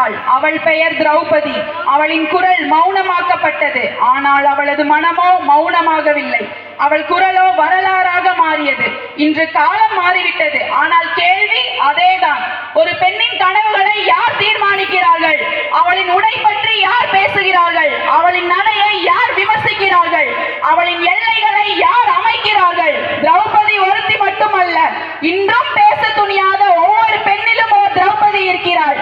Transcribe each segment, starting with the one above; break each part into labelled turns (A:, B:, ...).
A: வந்தாள். அவள் பெயர் திரௌபதி. அவளின் குரல் மௌனமாக்கப்பட்டது. ஆனால் அவளது மனமோ மௌனமாகவில்லை. அவள் குரலோ வரலாறாக மாறியது. இன்று காலம் மாறிவிட்டது, ஆனால் கேள்வி அதேதான். ஒரு பெண்ணின் கனவுகளை யார் தீர்மானிக்கிறார்கள்? அவளின் உடை பற்றி யார் பேசுகிறார்கள்? அவளின் நடையை யார் விமர்சிக்கிறார்கள்? அவளின் எல்லைகளை யார் அமைக்கிறார்கள்? திரௌபதி ஒருத்தி மட்டுமல்ல, இன்றும் பேச துணியாத ஒவ்வொரு பெண்ணிலும் ஒரு திரௌபதி இருக்கிறாள்.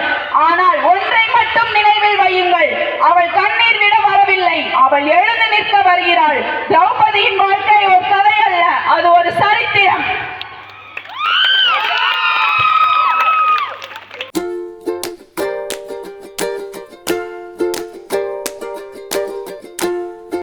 A: ஆனால் ஒன்றை மட்டும் நினைவில் வையுங்கள், அவள் கண்ணீர் விட வரவில்லை, அவள் எழுந்து நிற்க வருகிறாள். திரௌபதியின் வாழ்க்கை ஒரு கதை அல்ல, அது ஒரு சரித்திரம்.